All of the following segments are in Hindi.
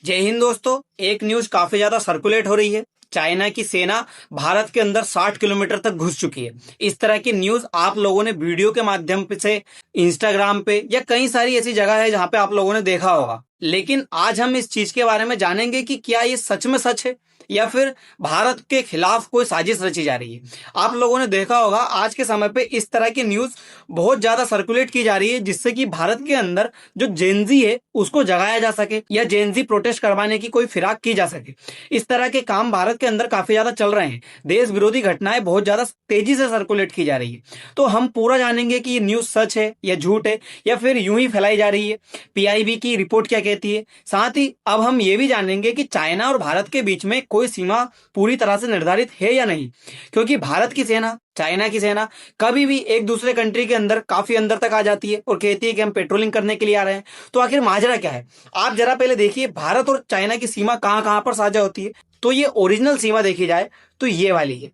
जय हिंद दोस्तों। एक न्यूज काफी ज्यादा सर्कुलेट हो रही है। चाइना की सेना भारत के अंदर 60 किलोमीटर तक घुस चुकी है। इस तरह की न्यूज आप लोगों ने वीडियो के माध्यम से इंस्टाग्राम पे या कई सारी ऐसी जगह है जहां पे आप लोगों ने देखा होगा। लेकिन आज हम इस चीज के बारे में जानेंगे कि क्या ये सच में सच है या फिर भारत के खिलाफ कोई साजिश रची जा रही है। आप लोगों ने देखा होगा आज के समय पे इस तरह की न्यूज बहुत ज्यादा सर्कुलेट की जा रही है, जिससे कि भारत के अंदर जो जेनजी है उसको जगाया जा सके या जेनजी प्रोटेस्ट करवाने की कोई फिराक की जा सके। इस तरह के काम भारत के अंदर काफी ज्यादा चल रहे हैं। देश विरोधी घटनाएं बहुत ज्यादा तेजी से सर्कुलेट की जा रही है। तो हम पूरा जानेंगे कि ये न्यूज सच है या झूठ है या फिर यूं ही फैलाई जा रही है। पीआईबी की रिपोर्ट क्या कहती है। साथ ही अब हम ये भी जानेंगे कि चाइना और भारत के बीच में कोई सीमा पूरी तरह से निर्धारित है या नहीं, क्योंकि भारत की सेना चाइना की सेना कभी भी एक दूसरे कंट्री के अंदर काफी अंदर तक आ जाती है और कहती है कि हम पेट्रोलिंग करने के लिए आ रहे हैं। तो आखिर माजरा क्या है, आप जरा पहले देखिए भारत और चाइना की सीमा कहां कहां पर साझा होती है। तो ये ओरिजिनल सीमा देखी जाए तो ये वाली है,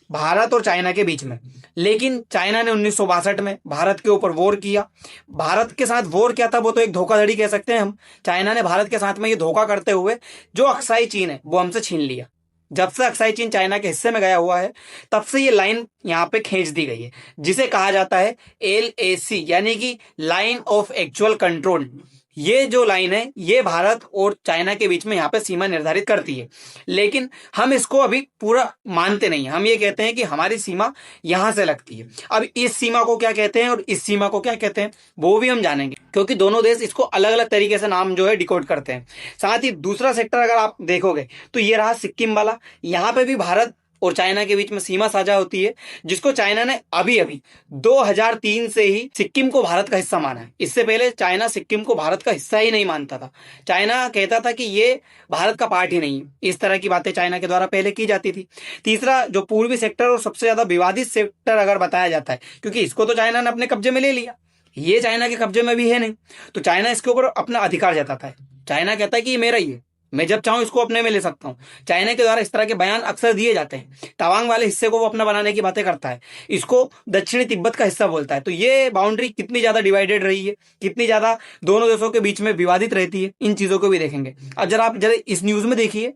भारत और चाइना के बीच में। लेकिन चाइना ने 1962 में भारत के ऊपर वॉर किया। भारत के साथ वॉर क्या था, वो तो एक धोखाधड़ी कह सकते हैं हम। चाइना ने भारत के साथ में ये धोखा करते हुए जो अक्साई चीन है वो हमसे छीन लिया। जब से अक्साई चीन चाइना के हिस्से में गया हुआ है तब से ये लाइन यहाँ पे खींच दी गई है, जिसे कहा जाता है LAC, यानी कि लाइन ऑफ एक्चुअल कंट्रोल। ये जो लाइन है ये भारत और चाइना के बीच में यहाँ पे सीमा निर्धारित करती है। लेकिन हम इसको अभी पूरा मानते नहीं हैं। हम ये कहते हैं कि हमारी सीमा यहां से लगती है। अब इस सीमा को क्या कहते हैं और इस सीमा को क्या कहते हैं वो भी हम जानेंगे, क्योंकि दोनों देश इसको अलग अलग तरीके से नाम जो है डिकोड करते हैं। साथ ही दूसरा सेक्टर अगर आप देखोगे तो ये रहा सिक्किम वाला। यहाँ पे भी भारत और चाइना के बीच में सीमा साझा होती है, जिसको चाइना ने अभी अभी 2003 से ही सिक्किम को भारत का हिस्सा माना है। इससे पहले चाइना सिक्किम को भारत का हिस्सा ही नहीं मानता था। चाइना कहता था कि ये भारत का पार्ट ही नहीं है। इस तरह की बातें चाइना के द्वारा पहले की जाती थी। तीसरा जो पूर्वी सेक्टर और सबसे ज्यादा विवादित सेक्टर अगर बताया जाता है, क्योंकि इसको तो चाइना ने अपने कब्जे में ले लिया, ये चाइना के कब्जे में भी है नहीं, तो चाइना इसके ऊपर अपना अधिकार जताता है। चाइना कहता है कि ये मेरा ही है, मैं जब चाहूं इसको अपने में ले सकता हूं। चाइना के द्वारा इस तरह के बयान अक्सर दिए जाते हैं। तवांग वाले हिस्से को वो अपना बनाने की बातें करता है, इसको दक्षिणी तिब्बत का हिस्सा बोलता है। तो ये बाउंड्री कितनी ज्यादा डिवाइडेड रही है, कितनी ज्यादा दोनों देशों के बीच में विवादित रहती है, इन चीजों को भी देखेंगे। अब जरा आप जरा इस न्यूज में देखिए,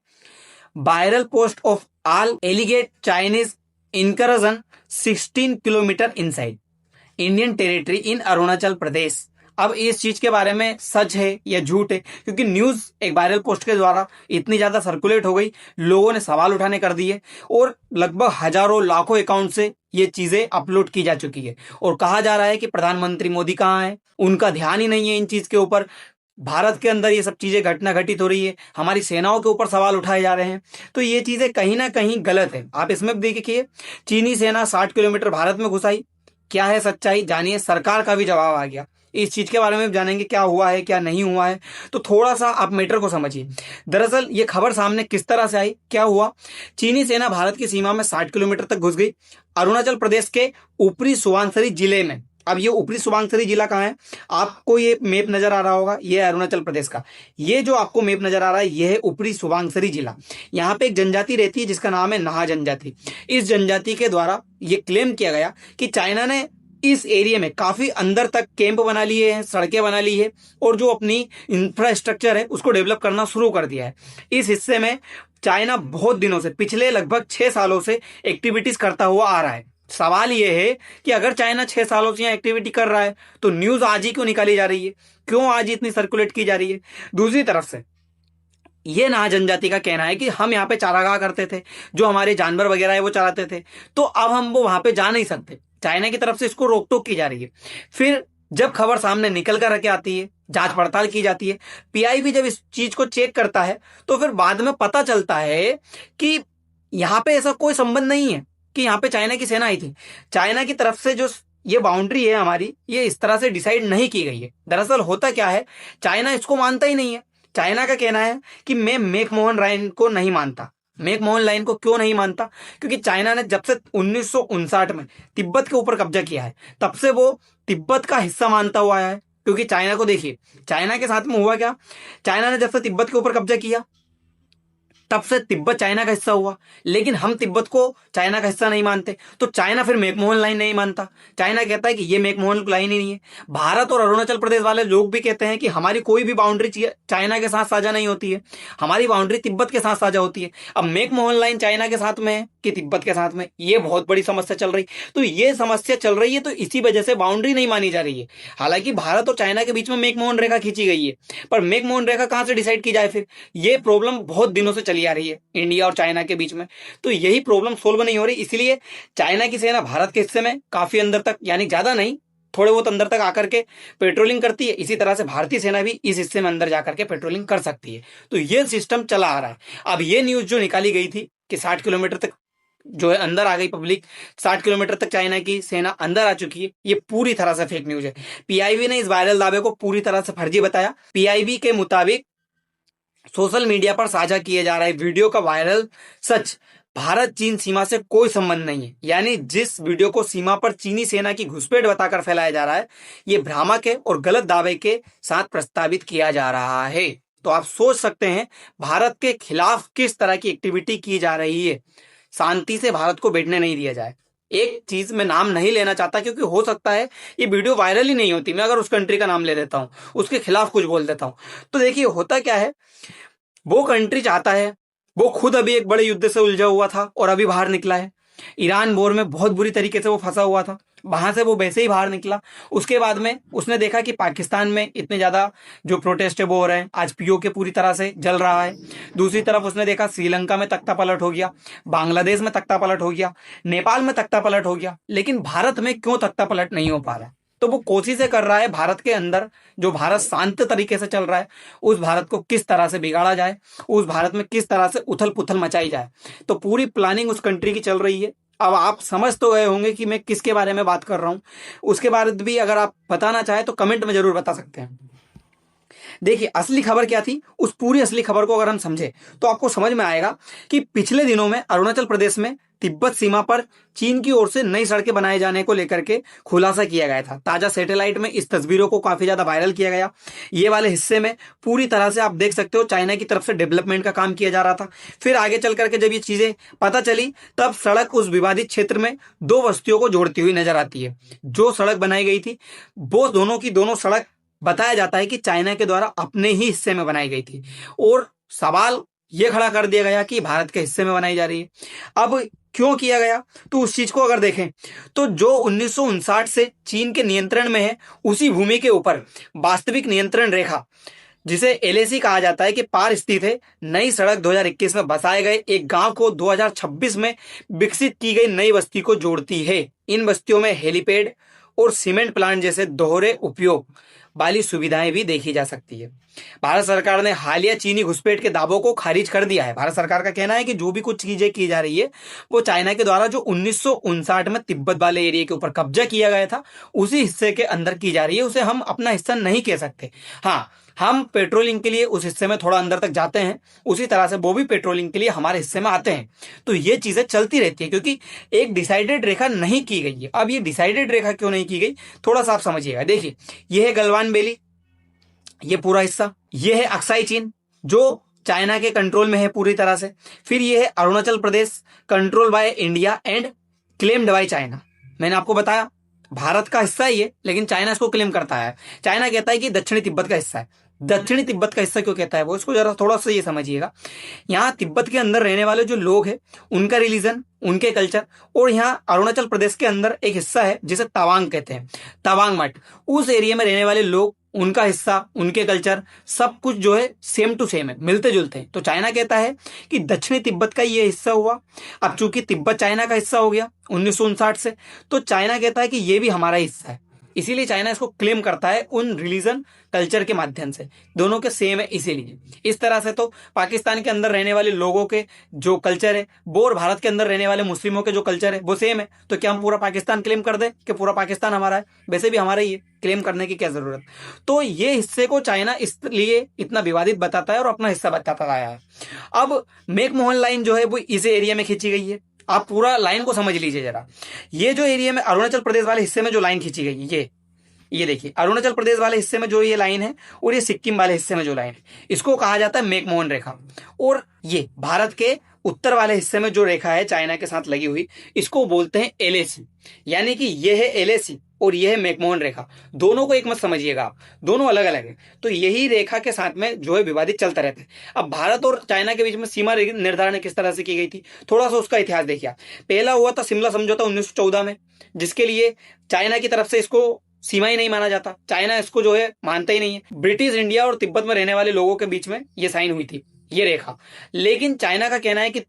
viral post of all alleged Chinese incursion 16 kilometre inside Indian territory in Arunachal Pradesh. अब इस चीज के बारे में सच है या झूठ है, क्योंकि न्यूज एक वायरल पोस्ट के द्वारा इतनी ज्यादा सर्कुलेट हो गई, लोगों ने सवाल उठाने कर दिए और लगभग हजारों लाखों अकाउंट से ये चीजें अपलोड की जा चुकी है। और कहा जा रहा है कि प्रधानमंत्री मोदी कहाँ है, उनका ध्यान ही नहीं है इन चीज के ऊपर। भारत के अंदर ये सब चीजें घटना घटित हो रही है, हमारी सेनाओं के ऊपर सवाल उठाए जा रहे हैं। तो ये चीजें कहीं ना कहीं गलत है। आप इसमें भी देखिए, चीनी सेना 60 किलोमीटर भारत में घुसाई, क्या है सच्चाई जानिए। सरकार का भी जवाब आ गया। इस चीज के बारे में जानेंगे क्या हुआ है क्या नहीं हुआ है। तो थोड़ा सा आप मैटर को समझिए। दरअसल ये खबर सामने किस तरह से आई, क्या हुआ। चीनी सेना भारत की सीमा में 60 किलोमीटर तक घुस गई, अरुणाचल प्रदेश के ऊपरी सुबनसिरी जिले में। अब ये ऊपरी सुबनसिरी जिला कहाँ है, आपको ये मैप नजर आ रहा होगा, ये है अरुणाचल प्रदेश का। ये जो आपको मैप नजर आ रहा है ये है ऊपरी सुबनसिरी जिला। यहाँ पे एक जनजाति रहती है जिसका नाम है नाहा जनजाति। इस जनजाति के द्वारा ये क्लेम किया गया कि चाइना ने इस एरिया में काफी अंदर तक कैंप बना लिए हैं, सड़कें बना ली है और जो अपनी इंफ्रास्ट्रक्चर है उसको डेवलप करना शुरू कर दिया है। इस हिस्से में चाइना बहुत दिनों से, पिछले लगभग 6 सालों से एक्टिविटीज करता हुआ आ रहा है। सवाल यह है कि अगर चाइना 6 सालों से यहाँ एक्टिविटी कर रहा है तो न्यूज आज ही क्यों निकाली जा रही है, क्यों आज ही इतनी सर्कुलेट की जा रही है। दूसरी तरफ से ये नाहा जनजाति का कहना है कि हम यहाँ पे चारागाह करते थे, जो हमारे जानवर वगैरह है वो चराते थे, तो अब हम वो वहां पे जा नहीं सकते। चाइना की तरफ से इसको रोक टोक की जा रही है। फिर जब खबर सामने निकल कर के आती है, जांच पड़ताल की जाती है, पीआईबी जब इस चीज को चेक करता है तो फिर बाद में पता चलता है कि यहाँ पे ऐसा कोई संबंध नहीं है कि यहाँ पे चाइना की सेना आई थी। चाइना की तरफ से जो ये बाउंड्री है हमारी, ये इस तरह से डिसाइड नहीं की गई है। दरअसल होता क्या है, चाइना इसको मानता ही नहीं है। चाइना का कहना है कि मैं मैकमोहन लाइन को नहीं मानता। मैकमोहन लाइन को क्यों नहीं मानता, क्योंकि चाइना ने जब से 1959 में तिब्बत के ऊपर कब्जा किया है तब से वो तिब्बत का हिस्सा मानता हुआ आया है। क्योंकि चाइना को देखिए, चाइना के साथ में हुआ क्या, चाइना ने जब से तिब्बत के ऊपर कब्जा किया तब से तिब्बत चाइना का हिस्सा हुआ, लेकिन हम तिब्बत को चाइना का हिस्सा नहीं मानते, तो चाइना फिर मैकमोहन लाइन नहीं मानता। चाइना कहता है कि ये मैकमोहन लाइन ही नहीं है। भारत और अरुणाचल प्रदेश वाले लोग भी कहते हैं कि हमारी कोई भी बाउंड्री चाइना के साथ साझा नहीं होती है, हमारी बाउंड्री तिब्बत के साथ साझा होती है। अब मैकमोहन लाइन चाइना के साथ में है कि तिब्बत के साथ में, ये बहुत बड़ी समस्या चल रही। तो ये समस्या चल रही है, तो इसी वजह से बाउंड्री नहीं मानी जा रही है। हालांकि भारत और चाइना के बीच में मैकमोहन रेखा खींची गई है, पर मैकमोहन रेखा कहां से डिसाइड की जाए फिर? ये प्रॉब्लम बहुत दिनों से चली आ रही है इंडिया और चाइना के बीच में, तो यही प्रॉब्लम सोल्व नहीं हो रही। इसलिए चाइना की सेना भारत के हिस्से में काफी अंदर तक, यानी ज्यादा नहीं, थोड़े बहुत अंदर तक आकर के पेट्रोलिंग करती है। इसी तरह से भारतीय सेना भी इस हिस्से में अंदर जाकर के पेट्रोलिंग कर सकती है। तो ये सिस्टम चला आ रहा है। अब ये न्यूज जो निकाली गई थी कि 60 किलोमीटर तक जो है अंदर आ गई पब्लिक, 60 किलोमीटर तक चाइना की सेना अंदर आ चुकी है, ये पूरी तरह से फेक न्यूज है। पीआईबी ने इस वायरल दावे को पूरी तरह से फर्जी बताया। पीआईबी के मुताबिक सोशल मीडिया पर साझा किए जा रहे वीडियो का वायरल सच भारत चीन सीमा से कोई संबंध नहीं है। यानी जिस वीडियो को सीमा पर चीनी सेना की घुसपैठ बताकर फैलाया जा रहा है, ये भ्रामक है और गलत दावे के साथ प्रस्तावित किया जा रहा है। तो आप सोच सकते हैं भारत के खिलाफ किस तरह की एक्टिविटी की जा रही है। शांति से भारत को बैठने नहीं दिया जाए। एक चीज मैं नाम नहीं लेना चाहता, क्योंकि हो सकता है ये वीडियो वायरल ही नहीं होती, मैं अगर उस कंट्री का नाम ले देता हूं, उसके खिलाफ कुछ बोल देता हूं, तो देखिए होता क्या है, वो कंट्री चाहता है, वो खुद अभी एक बड़े युद्ध से उलझा हुआ था और अभी बाहर निकला है। ईरान वॉर में बहुत बुरी तरीके से वो फंसा हुआ था, वहां से वो वैसे ही बाहर निकला। उसके बाद में उसने देखा कि पाकिस्तान में इतने ज्यादा जो प्रोटेस्ट है वो हो रहे हैं, आज पीओके पूरी तरह से जल रहा है। दूसरी तरफ उसने देखा श्रीलंका में तख्ता पलट हो गया, बांग्लादेश में तख्ता पलट हो गया, नेपाल में तख्ता पलट हो गया, लेकिन भारत में क्यों तख्ता पलट नहीं हो पा रहा है? तो वो कोशिशें कर रहा है भारत के अंदर, जो भारत शांत तरीके से चल रहा है, उस भारत को किस तरह से बिगाड़ा जाए, उस भारत में किस तरह से उथल पुथल मचाई जाए। तो पूरी प्लानिंग उस कंट्री की चल रही है। अब आप समझ तो गए होंगे कि मैं किसके बारे में बात कर रहा हूं। उसके बारे में भी अगर आप बताना चाहें तो कमेंट में जरूर बता सकते हैं। देखिए असली खबर क्या थी, उस पूरी असली खबर को अगर हम समझे तो आपको समझ में आएगा कि पिछले दिनों में अरुणाचल प्रदेश में तिब्बत सीमा पर चीन की ओर से नई सड़कें बनाए जाने को लेकर के खुलासा किया गया था। ताजा सैटेलाइट में इस तस्वीरों को काफी ज्यादा वायरल किया गया। ये वाले हिस्से में पूरी तरह से आप देख सकते हो चाइना की तरफ से डेवलपमेंट का काम किया जा रहा था। फिर आगे चल करके जब ये चीजें पता चली, तब सड़क उस विवादित क्षेत्र में दो बस्तियों को जोड़ती हुई नजर आती है। जो सड़क बनाई गई थी वो दोनों की दोनों सड़क बताया जाता है कि चाइना के द्वारा अपने ही हिस्से में बनाई गई थी, और सवाल यह खड़ा कर दिया गया कि भारत के हिस्से में बनाई जा रही है। अब क्यों किया गया, तो उस चीज को अगर देखें तो जो 1959 से चीन के नियंत्रण में है, उसी भूमि के ऊपर वास्तविक नियंत्रण रेखा, जिसे एलएसी कहा जाता है, कि पार स्थित है। नई सड़क 2021 में बसाए गए एक गांव को 2026 में विकसित की गई नई बस्ती को जोड़ती है। इन बस्तियों में हेलीपैड और सीमेंट प्लांट जैसे दोहरे उपयोग वाली सुविधाएं भी देखी जा सकती है। भारत सरकार ने हालिया चीनी घुसपैठ के दावों को खारिज कर दिया है। भारत सरकार का कहना है कि जो भी कुछ चीजें की जा रही है वो चाइना के द्वारा जो 1959 में तिब्बत वाले एरिया के ऊपर कब्जा किया गया था, उसी हिस्से के अंदर की जा रही है। उसे हम अपना हिस्सा नहीं कह सकते। हाँ, हम पेट्रोलिंग के लिए उस हिस्से में थोड़ा अंदर तक जाते हैं, उसी तरह से वो भी पेट्रोलिंग के लिए हमारे हिस्से में आते हैं। तो ये चीजें चलती रहती है, क्योंकि एक डिसाइडेड रेखा नहीं की गई है। अब ये डिसाइडेड रेखा क्यों नहीं की गई, थोड़ा सा आप समझिएगा। देखिए, ये है गलवान वैली, ये पूरा हिस्सा, ये है अक्साई चीन जो चाइना के कंट्रोल में है पूरी तरह से। फिर ये है Arunachal Pradesh, control by India and claimed by China. मैंने आपको बताया भारत का हिस्सा ही है, लेकिन चाइना इसको क्लेम करता है। चाइना कहता है कि दक्षिणी तिब्बत का हिस्सा है। दक्षिणी तिब्बत का हिस्सा क्यों कहता है वो, इसको जरा थोड़ा सा ये समझिएगा। यहाँ तिब्बत के अंदर रहने वाले जो लोग हैं, उनका रिलीजन, उनके कल्चर, और यहाँ अरुणाचल प्रदेश के अंदर एक हिस्सा है जिसे तवांग कहते हैं, तवांग मठ, उस एरिया में रहने वाले लोग, उनका हिस्सा, उनके कल्चर, सब कुछ जो है सेम टू सेम है, मिलते जुलते हैं। तो चाइना कहता है कि दक्षिणी तिब्बत का ये हिस्सा हुआ। अब चूंकि तिब्बत चाइना का हिस्सा हो गया 1959 से, तो चाइना कहता है कि ये भी हमारा हिस्सा है। इसीलिए चाइना इसको क्लेम करता है उन रिलीजन कल्चर के माध्यम से, दोनों के सेम है इसीलिए। इस तरह से तो पाकिस्तान के अंदर रहने वाले लोगों के जो कल्चर है वो, और भारत के अंदर रहने वाले मुस्लिमों के जो कल्चर है वो सेम है। तो क्या हम पूरा पाकिस्तान क्लेम कर दें कि पूरा पाकिस्तान हमारा है? वैसे भी हमारा ही है, क्लेम करने की क्या जरूरत। तो ये हिस्से को चाइना इसलिए इतना विवादित बताता है और अपना हिस्सा बताता आया है। अब मैकमोहन लाइन जो है वो इस एरिया में खींची गई है। आप पूरा लाइन को समझ लीजिए जरा। ये जो एरिया में अरुणाचल प्रदेश वाले हिस्से में जो लाइन खींची गई है, ये देखिए, अरुणाचल प्रदेश वाले हिस्से में जो ये लाइन है और ये सिक्किम वाले हिस्से में जो लाइन है, इसको कहा जाता है मैकमोहन रेखा। और ये भारत के उत्तर वाले हिस्से में जो रेखा है चाइना के साथ लगी हुई, इसको बोलते हैं एलएसी। यानी कि ये है एलएसी और ये है मैकमोहन रेखा। दोनों को एक मत समझिएगा आप, दोनों अलग अलग है। तो यही रेखा के साथ में जो है विवादित चलता रहता है। अब भारत और चाइना के बीच में सीमा निर्धारण किस तरह से की गई थी, थोड़ा सा उसका इतिहास देखिए। पहला हुआ था शिमला समझौता 1914 में, जिसके लिए चाइना की तरफ से इसको सीमा ही नहीं माना जाता, चाइना इसको जो है मानता ही नहीं है। ब्रिटिश इंडिया और तिब्बत में रहने वाले लोगों के बीच में ये साइन हुई थी ये रेखा। लेकिन चाइना का कहना है कि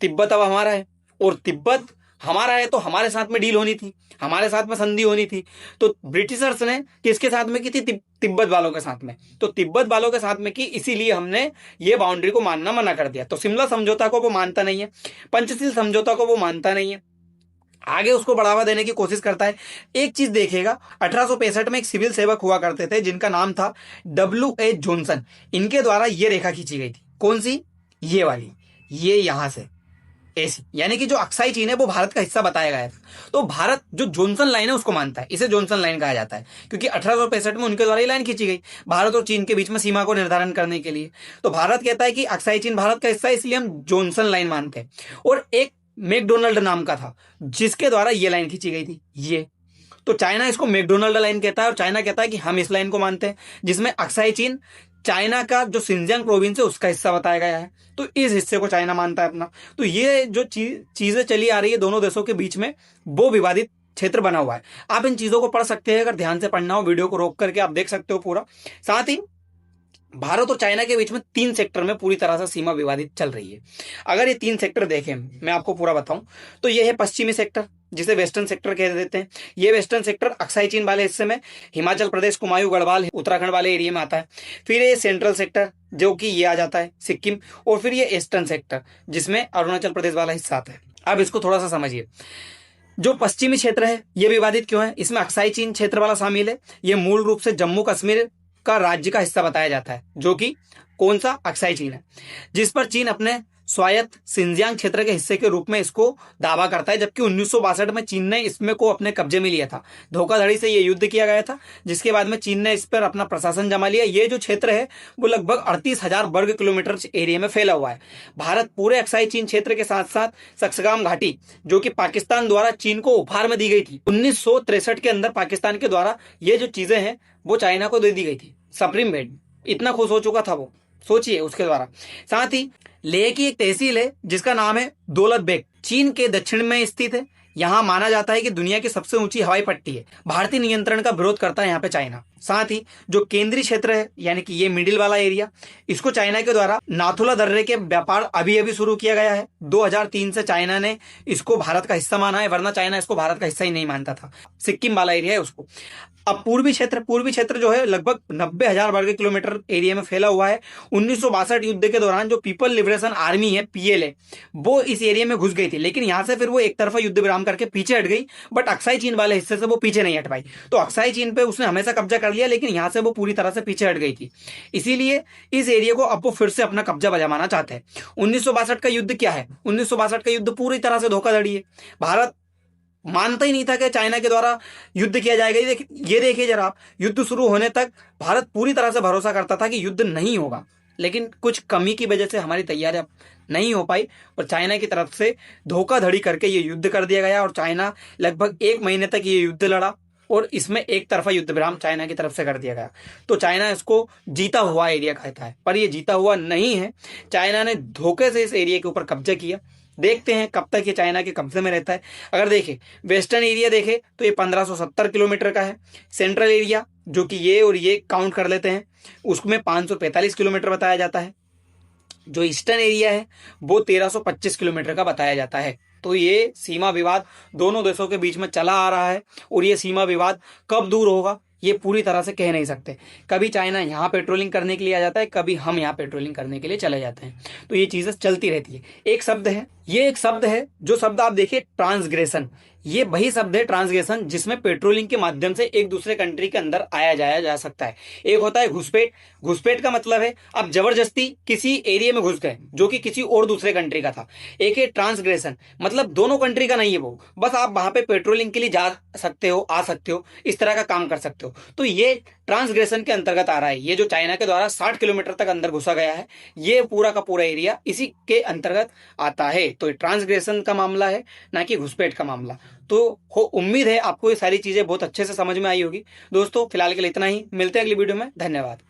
तिब्बत अब हमारा है और तिब्बत हमारा है, तो हमारे साथ में डील होनी थी, हमारे साथ में संधि होनी थी। तो ब्रिटिशर्स ने किसके साथ में की थी? तिब्बत वालों के साथ में। तो तिब्बत वालों के साथ में की, इसीलिए हमने ये बाउंड्री को मानना मना कर दिया। तो शिमला समझौता को वो मानता नहीं है, पंचशील समझौता को वो मानता नहीं है, आगे उसको बढ़ावा देने की कोशिश करता है। एक चीज देखिएगा, 1865 में एक सिविल सेवक हुआ करते थे जिनका नाम था W.H. जॉनसन। इनके द्वारा ये रेखा खींची गई थी। कौन सी? ये वाली, ये यहां से ऐसी, यानी कि जो अक्साई चीन है वो भारत का हिस्सा बताया गया था। तो भारत जो जॉनसन लाइन है उसको मानता है, इसे जॉनसन लाइन कहा जाता है, क्योंकि 1865 में उनके द्वारा ये लाइन खींची गई भारत और चीन के बीच में सीमा को निर्धारण करने के लिए। तो भारत कहता है कि अक्साई चीन भारत का हिस्सा है, इसलिए हम जॉनसन लाइन मानते हैं। और एक मैकडोनल्ड नाम का था जिसके द्वारा ये लाइन खींची गई थी ये। तो चाइना इसको मैकडोनल्ड लाइन कहता है और चाइना कहता है कि हम इस लाइन को मानते हैं, जिसमें अक्साई चीन चाइना का जो सिंजियांग प्रोविंस है उसका हिस्सा बताया गया है। तो इस हिस्से को चाइना मानता है अपना। तो ये जो चीजें चली आ रही है दोनों देशों के बीच में, वो विवादित क्षेत्र बना हुआ है। आप इन चीजों को पढ़ सकते हैं, अगर ध्यान से पढ़ना हो वीडियो को रोक करके आप देख सकते हो पूरा। साथ ही भारत और चाइना के बीच में 3 सेक्टर में पूरी तरह से सीमा विवादित चल रही है। अगर ये 3 सेक्टर देखें, मैं आपको पूरा बताऊं, तो ये है पश्चिमी सेक्टर, जिसे वेस्टर्न सेक्टर कह देते हैं। ये वेस्टर्न सेक्टर अक्साई चीन वाले हिस्से में हिमाचल प्रदेश, कुमायूं गढ़वाल, उत्तराखंड वाले एरिया में आता है। फिर ये सेंट्रल सेक्टर जो कि ये आ जाता है सिक्किम, और फिर ये ईस्टर्न सेक्टर जिसमें अरुणाचल प्रदेश वाला हिस्सा आता है। अब इसको थोड़ा सा समझिए। जो पश्चिमी क्षेत्र है ये विवादित क्यों है? इसमें अक्साई चीन क्षेत्र वाला शामिल है। ये मूल रूप से जम्मू कश्मीर का राज्य का हिस्सा बताया जाता है, जो कि कौन सा? अक्साई चीन है, जिस पर चीन अपने स्वायत्त सिंजियांग क्षेत्र के हिस्से के रूप में इसको दावा करता है। जबकि 1962 में चीन ने इसमें को अपने कब्जे में लिया था, धोखाधड़ी से ये युद्ध किया गया था, जिसके बाद में चीन ने इस पर अपना प्रशासन जमा लिया। ये जो क्षेत्र है वो लगभग 38,000 वर्ग किलोमीटर एरिया में फैला हुआ है। भारत पूरे अक्साई चीन क्षेत्र के साथ साथ सक्सगाम घाटी, जो कि पाकिस्तान द्वारा चीन को उपहार में दी गई थी 1963 के अंदर, पाकिस्तान के द्वारा ये जो चीजें हैं वो चाइना को दे दी गई थी। सुप्रीम बेड इतना खुश हो चुका था वो, सोचिए उसके द्वारा। साथ ही लेह की एक तहसील है जिसका नाम है दौलत बेग, चीन के दक्षिण में स्थित है। यहाँ माना जाता है कि दुनिया की सबसे ऊंची हवाई पट्टी है। भारतीय नियंत्रण का विरोध करता है यहाँ पे चाइना। साथ ही जो केंद्रीय क्षेत्र है, यानी कि ये मिडिल वाला एरिया, इसको चाइना के द्वारा नाथुला दर्रे के व्यापार अभी अभी शुरू किया गया है। 2003 से चाइना ने इसको भारत का हिस्सा माना है, वरना चाइना इसको भारत का हिस्सा ही नहीं मानता था। सिक्किम वाला एरिया है उसको। अब पूर्वी क्षेत्र जो है लगभग 90,000 वर्ग किलोमीटर एरिया में फैला हुआ है। 1962 युद्ध के दौरान जो पीपल लिबरेशन आर्मी है PLA, वो इस एरिया में घुस गई थी, लेकिन यहाँ से फिर वो एक तरफा युद्ध विराम करके पीछे हट गई। बट अक्साई चीन वाले हिस्से से वो पीछे नहीं हट पाई। तो अक्साई चीन पे उसने हमेशा कब्जा कर लिया, लेकिन यहाँ से वो पूरी तरह से पीछे हट गई थी। इसीलिए इस एरिया को अब वो फिर से अपना कब्जा बजाना चाहते हैं। 1962 का युद्ध क्या है? 1962 का युद्ध पूरी तरह से धोखाधड़ी है। भारत मानता ही नहीं था कि चाइना के द्वारा युद्ध किया जाएगा। ये देखिए जरा, आप युद्ध शुरू होने तक भारत पूरी तरह से भरोसा करता था कि युद्ध नहीं होगा, लेकिन कुछ कमी की वजह से हमारी तैयारियां नहीं हो पाई और चाइना की तरफ से धोखाधड़ी करके ये युद्ध कर दिया गया। और चाइना लगभग 1 महीने तक ये युद्ध लड़ा और इसमें एक तरफा युद्ध विराम चाइना की तरफ से कर दिया गया। तो चाइना इसको जीता हुआ एरिया कहता है, पर ये जीता हुआ नहीं है। चाइना ने धोखे से इस एरिया के ऊपर कब्जा किया। देखते हैं कब तक ये चाइना के कब्जे में रहता है। अगर देखें वेस्टर्न एरिया देखें तो ये 1570 किलोमीटर का है। सेंट्रल एरिया जो कि ये और ये काउंट कर लेते हैं, उसमें 545 किलोमीटर बताया जाता है। जो ईस्टर्न एरिया है वो 1325 किलोमीटर का बताया जाता है। तो ये सीमा विवाद दोनों देशों के बीच में चला आ रहा है और ये सीमा विवाद कब दूर होगा ये पूरी तरह से कह नहीं सकते। कभी चाइना यहाँ पेट्रोलिंग करने के लिए आ जाता है, कभी हम यहाँ पेट्रोलिंग करने के लिए चले जाते हैं। तो ये चीजें चलती रहती है। एक शब्द है, ये एक शब्द है, जो शब्द आप देखिए ट्रांसग्रेशन, ये वही शब्द है ट्रांसग्रेशन जिसमें पेट्रोलिंग के माध्यम से एक दूसरे कंट्री के अंदर आया जाया जा सकता है। एक होता है घुसपैठ। घुसपैठ का मतलब है आप जबरदस्ती किसी एरिया में घुस गए जो कि किसी और दूसरे कंट्री का था। एक है ट्रांसग्रेशन, मतलब दोनों कंट्री का नहीं है वो, बस आप वहां पे पेट्रोलिंग के लिए जा सकते हो, आ सकते हो, इस तरह का काम कर सकते हो। तो ये ट्रांसग्रेशन के अंतर्गत आ रहा है। ये जो चाइना के द्वारा 60 किलोमीटर तक अंदर घुसा गया है, ये पूरा का पूरा एरिया इसी के अंतर्गत आता है। तो ट्रांसग्रेशन का मामला है, ना कि घुसपैठ का मामला। तो उम्मीद है आपको ये सारी चीजें बहुत अच्छे से समझ में आई होगी। दोस्तों फिलहाल के लिए इतना ही, मिलते हैं अगली वीडियो में। धन्यवाद।